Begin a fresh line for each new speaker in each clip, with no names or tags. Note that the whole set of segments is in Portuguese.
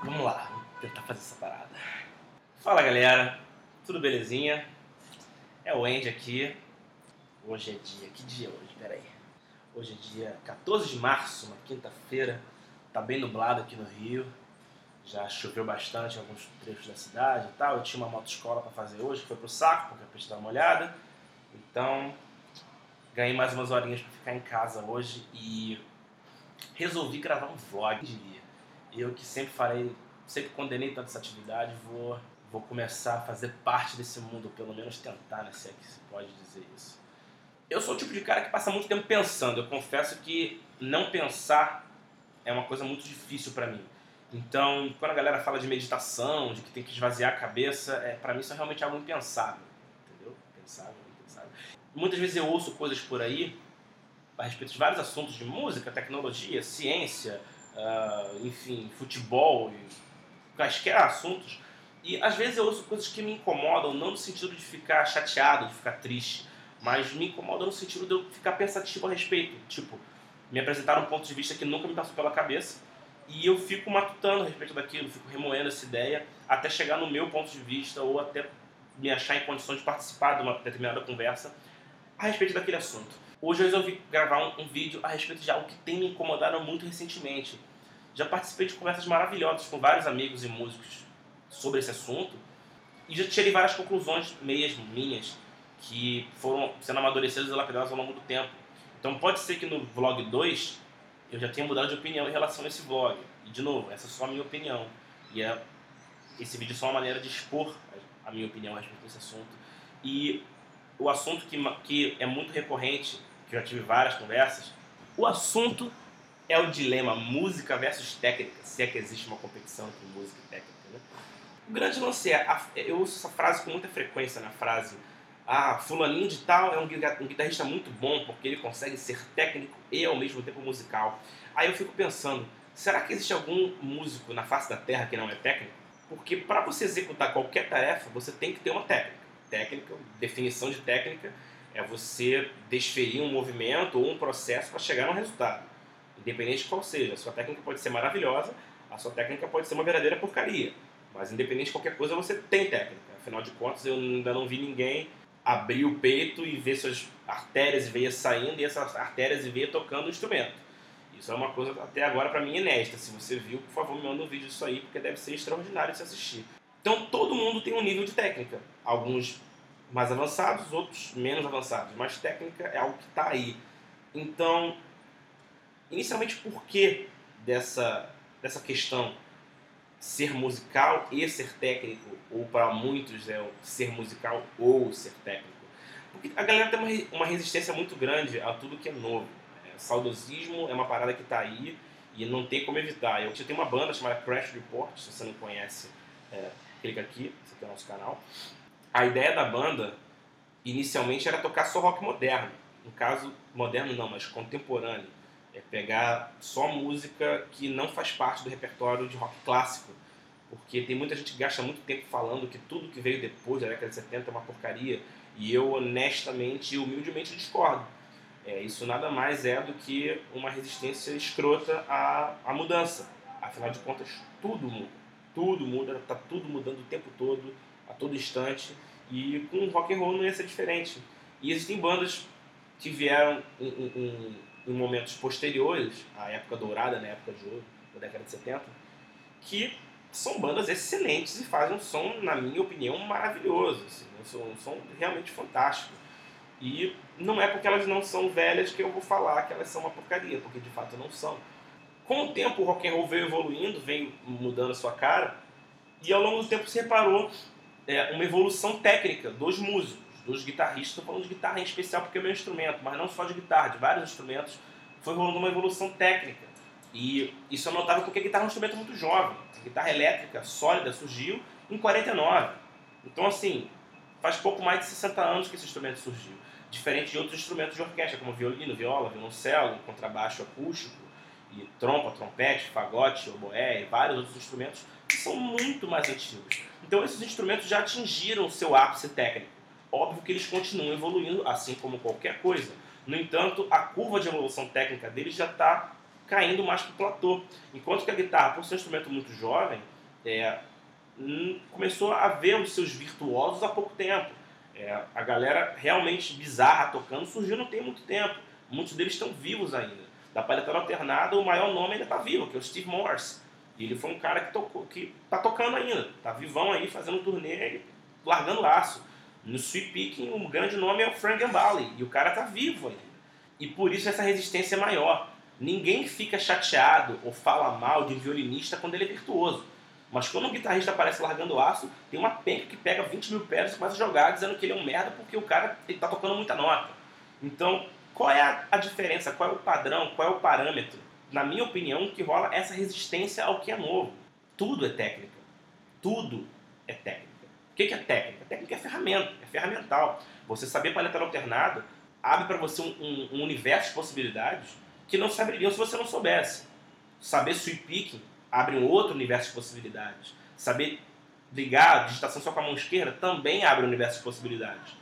Vamos lá, vamos tentar fazer essa parada. Fala galera, tudo belezinha? É o Andy aqui. Hoje é dia... Que dia é hoje? Pera aí. Hoje é dia 14 de março, uma quinta-feira. Tá bem nublado aqui no Rio. Já choveu bastante em alguns trechos da cidade e tal. Eu tinha uma motoescola pra fazer hoje, que foi pro saco, porque eu preciso dar uma olhada. Então, ganhei mais umas horinhas pra ficar em casa hoje e resolvi gravar um vlog. Eu que sempre condenei tanto essa atividade, vou começar a fazer parte desse mundo, pelo menos tentar, né, se é que se pode dizer isso. Eu sou o tipo de cara que passa muito tempo pensando. Eu confesso que não pensar é uma coisa muito difícil pra mim. Então, quando a galera fala de meditação, de que tem que esvaziar a cabeça, pra mim isso é realmente algo impensável. Entendeu? Impensável. Muitas vezes eu ouço coisas por aí a respeito de vários assuntos de música, tecnologia, ciência, enfim, futebol, quaisquer assuntos. E às vezes eu ouço coisas que me incomodam, não no sentido de ficar chateado, de ficar triste, mas me incomodam no sentido de eu ficar pensativo a respeito. Tipo, me apresentaram um ponto de vista que nunca me passou pela cabeça e eu fico matutando a respeito daquilo, fico remoendo essa ideia até chegar no meu ponto de vista ou até me achar em condições de participar de uma determinada conversa a respeito daquele assunto. Hoje eu resolvi gravar um vídeo a respeito de algo que tem me incomodado muito recentemente. Já participei de conversas maravilhosas com vários amigos e músicos sobre esse assunto e já tirei várias conclusões mesmo, minhas, que foram sendo amadurecidas e lapidadas ao longo do tempo. Então pode ser que no vlog 2 eu já tenha mudado de opinião em relação a esse vlog. E de novo, essa é só a minha opinião. E esse vídeo é só uma maneira de expor a minha opinião a respeito desse assunto. E o assunto que é muito recorrente, que eu já tive várias conversas, o assunto é o dilema música versus técnica, se é que existe uma competição entre música e técnica, né? O grande lance eu uso essa frase com muita frequência na frase fulaninho de tal é um guitarrista muito bom porque ele consegue ser técnico e ao mesmo tempo musical. Aí eu fico pensando, será que existe algum músico na face da terra que não é técnico? Porque para você executar qualquer tarefa, você tem que ter uma técnica. Técnica, definição de técnica é você desferir um movimento ou um processo para chegar no resultado. Independente de qual seja, a sua técnica pode ser maravilhosa, a sua técnica pode ser uma verdadeira porcaria. Mas independente de qualquer coisa, você tem técnica. Afinal de contas, eu ainda não vi ninguém abrir o peito e ver suas artérias e veias saindo e essas artérias e veias tocando o instrumento. Isso é uma coisa até agora para mim inédita. Se você viu, por favor, me manda um vídeo disso aí, porque deve ser extraordinário de se assistir. Então todo mundo tem um nível de técnica. Alguns mais avançados, outros menos avançados. Mas técnica é algo que está aí. Então, inicialmente, por que dessa questão ser musical e ser técnico, ou para muitos é ser musical ou ser técnico? Porque a galera tem uma resistência muito grande a tudo que é novo. Saudosismo é uma parada que está aí e não tem como evitar. Eu tenho uma banda chamada Crash Report, se você não conhece, clica aqui, esse aqui é o nosso canal. A ideia da banda, inicialmente, era tocar só rock moderno. No caso, moderno não, mas contemporâneo. É pegar só música que não faz parte do repertório de rock clássico. Porque tem muita gente que gasta muito tempo falando que tudo que veio depois da década de 70 é uma porcaria. E eu, honestamente e humildemente, discordo. Isso nada mais é do que uma resistência escrota à mudança. Afinal de contas, tudo muda. Tudo muda, está tudo mudando o tempo todo, a todo instante. E com o rock and roll não ia ser diferente. E existem bandas que vieram em momentos posteriores, à época dourada, na época de ouro, da década de 70, que são bandas excelentes e fazem um som, na minha opinião, maravilhoso. Assim, um som realmente fantástico. E não é porque elas não são velhas que eu vou falar que elas são uma porcaria, porque de fato não são. Com o tempo o rock and roll veio evoluindo, veio mudando a sua cara, e ao longo do tempo se reparou uma evolução técnica dos músicos, dos guitarristas. Estou falando de guitarra em especial porque é o meu instrumento, mas não só de guitarra, de vários instrumentos. Foi rolando uma evolução técnica. E isso é notável porque a guitarra é um instrumento muito jovem. A guitarra elétrica sólida surgiu em 49. Então, assim, faz pouco mais de 60 anos que esse instrumento surgiu. Diferente de outros instrumentos de orquestra, como violino, viola, violoncelo, contrabaixo acústico, e trompa, trompete, fagote, oboé e vários outros instrumentos que são muito mais antigos. Então esses instrumentos já atingiram o seu ápice técnico. Óbvio que eles continuam evoluindo, assim como qualquer coisa. No entanto, a curva de evolução técnica deles já está caindo mais para o platô. Enquanto que a guitarra, por ser um instrumento muito jovem, começou a ver os seus virtuosos há pouco tempo. A galera realmente bizarra tocando surgiu não tem muito tempo. Muitos deles estão vivos ainda. Da palhetada alternada, o maior nome ainda está vivo, que é o Steve Morse. E ele foi um cara que está tocando ainda. Está vivão aí, fazendo turnê e largando aço. No Sweet Picking, o grande nome é o Frank Gambale. E o cara está vivo ainda. E por isso essa resistência é maior. Ninguém fica chateado ou fala mal de violinista quando ele é virtuoso. Mas quando um guitarrista aparece largando aço, tem uma penca que pega 20 mil pedras e começa a jogar dizendo que ele é um merda porque o cara está tocando muita nota. Então, qual é a diferença? Qual é o padrão? Qual é o parâmetro? Na minha opinião, que rola essa resistência ao que é novo. Tudo é técnica. Tudo é técnica. O que é técnica? Técnica é ferramenta, é ferramental. Você saber palhetada alternada abre para você um universo de possibilidades que não se abririam se você não soubesse. Saber sweep picking abre um outro universo de possibilidades. Saber ligar a digitação só com a mão esquerda também abre um universo de possibilidades.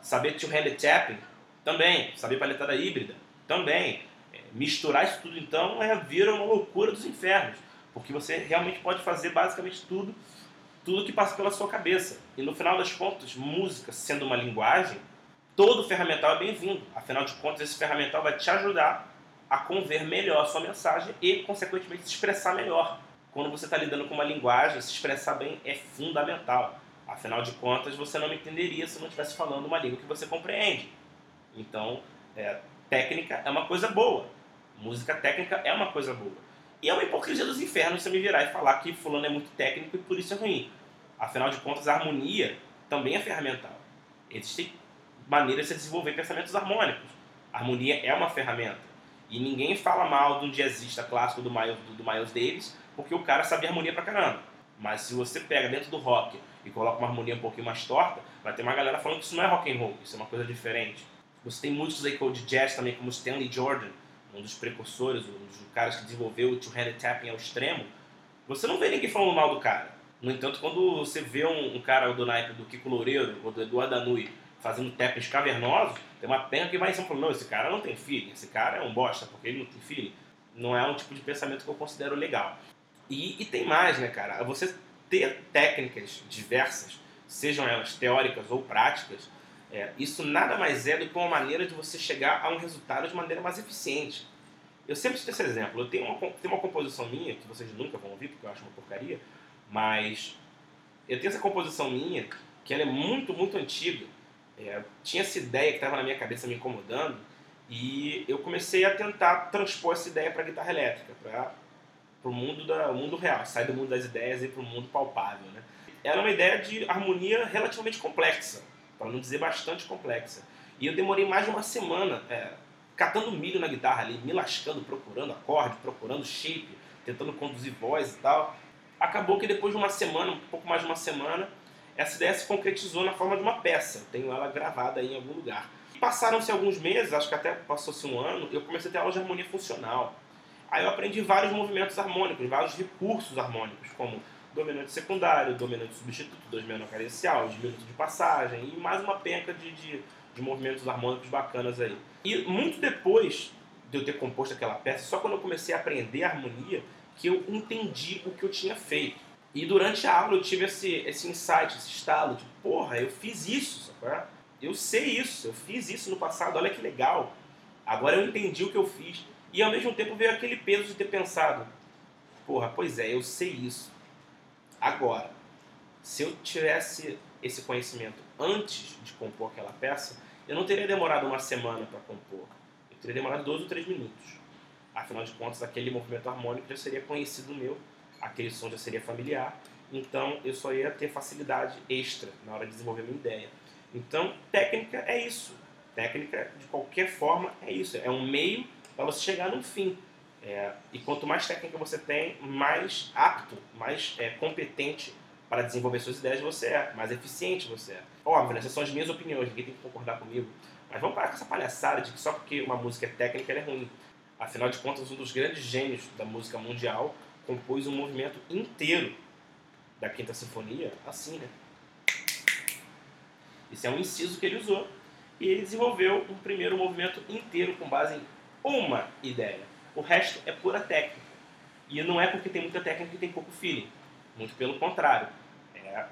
Saber two-handed tapping também. Saber palhetada híbrida também. Misturar isso tudo então vira uma loucura dos infernos. Porque você realmente pode fazer basicamente tudo que passa pela sua cabeça. E no final das contas, música sendo uma linguagem, todo ferramental é bem-vindo. Afinal de contas, esse ferramental vai te ajudar a conver melhor a sua mensagem e, consequentemente, se expressar melhor. Quando você está lidando com uma linguagem, se expressar bem é fundamental. Afinal de contas, você não me entenderia se eu não estivesse falando uma língua que você compreende. Então, técnica é uma coisa boa. Música técnica é uma coisa boa. E é uma hipocrisia dos infernos você me virar e falar que fulano é muito técnico e por isso é ruim. Afinal de contas, a harmonia também é ferramental. Existem maneiras de se desenvolver pensamentos harmônicos. A harmonia é uma ferramenta. E ninguém fala mal de um jazzista clássico do Miles Davis, porque o cara sabia harmonia pra caramba. Mas se você pega dentro do rock e coloca uma harmonia um pouquinho mais torta, vai ter uma galera falando que isso não é rock and roll, isso é uma coisa diferente. Você tem músicos aí de jazz também, como Stanley Jordan, um dos precursores, um dos caras que desenvolveu o two-handed tapping ao extremo. Você não vê ninguém falando mal do cara. No entanto, quando você vê um cara do naipe do Kiko Loureiro ou do Eduardo Danui fazendo tappings cavernosos, tem uma pena que vai em cima falando, não, esse cara não tem feeling, esse cara é um bosta, porque ele não tem feeling. Não é um tipo de pensamento que eu considero legal. E tem mais, né, cara? Você ter técnicas diversas, sejam elas teóricas ou práticas, isso nada mais é do que uma maneira de você chegar a um resultado de maneira mais eficiente. Eu sempre cito esse exemplo. Eu tenho uma composição minha, que vocês nunca vão ouvir, porque eu acho uma porcaria, mas eu tenho essa composição minha, que ela é muito, muito antiga. Tinha essa ideia que estava na minha cabeça me incomodando, e eu comecei a tentar transpor essa ideia para a guitarra elétrica, para o mundo real, sair do mundo das ideias e para o mundo palpável, né? Era uma ideia de harmonia relativamente complexa, para não dizer bastante complexa. E eu demorei mais de uma semana catando milho na guitarra ali, me lascando, procurando acorde, procurando shape, tentando conduzir voz e tal. Acabou que depois de uma semana, um pouco mais de uma semana, essa ideia se concretizou na forma de uma peça. Eu tenho ela gravada aí em algum lugar. Passaram-se alguns meses, acho que até passou-se um ano, eu comecei a ter aula de harmonia funcional. Aí eu aprendi vários movimentos harmônicos, vários recursos harmônicos, como dominante secundário, dominante substituto, dois menor cadencial, diminuto de passagem e mais uma penca de movimentos harmônicos bacanas aí. E muito depois de eu ter composto aquela peça, só quando eu comecei a aprender a harmonia, que eu entendi o que eu tinha feito. E durante a aula eu tive esse insight, esse estalo, tipo, porra, eu fiz isso, sabe? Eu sei isso, eu fiz isso no passado, olha que legal. Agora eu entendi o que eu fiz. E ao mesmo tempo veio aquele peso de ter pensado, porra, pois é, eu sei isso. Agora, se eu tivesse esse conhecimento antes de compor aquela peça, eu não teria demorado uma semana para compor. Eu teria demorado 2 ou 3 minutos. Afinal de contas, aquele movimento harmônico já seria conhecido meu, aquele som já seria familiar, então eu só ia ter facilidade extra na hora de desenvolver minha ideia. Então, técnica é isso. Técnica, de qualquer forma, é isso. É um meio para você chegar num fim. E quanto mais técnica você tem, mais apto, mais competente para desenvolver suas ideias você é, mais eficiente você é. Óbvio, né? Essas são as minhas opiniões, ninguém tem que concordar comigo. Mas vamos parar com essa palhaçada de que só porque uma música é técnica ela é ruim. Afinal de contas, um dos grandes gênios da música mundial compôs um movimento inteiro da Quinta Sinfonia assim, né? Isso é um inciso que ele usou. E ele desenvolveu um primeiro movimento inteiro com base em uma ideia. O resto é pura técnica. E não é porque tem muita técnica que tem pouco feeling. Muito pelo contrário.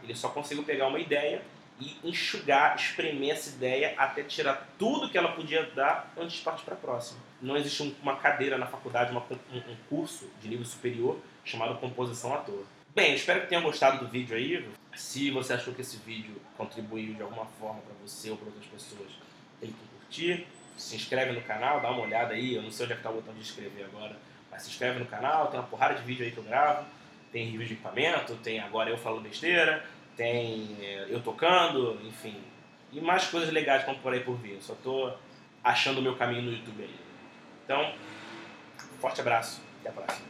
Ele só conseguiu pegar uma ideia e enxugar, espremer essa ideia até tirar tudo que ela podia dar antes de partir para a próxima. Não existe uma cadeira na faculdade, um curso de nível superior chamado composição à toa. Bem, eu espero que tenham gostado do vídeo aí. Se você achou que esse vídeo contribuiu de alguma forma para você ou para outras pessoas, clique em curtir, se inscreve no canal, dá uma olhada aí. Eu não sei onde é que está o botão de inscrever agora, mas se inscreve no canal, tem uma porrada de vídeo aí que eu gravo. Tem review de equipamento, tem agora eu falando besteira, tem eu tocando, enfim. E mais coisas legais que estão por aí por vir. Eu só estou achando o meu caminho no YouTube aí. Então, forte abraço. Até a próxima.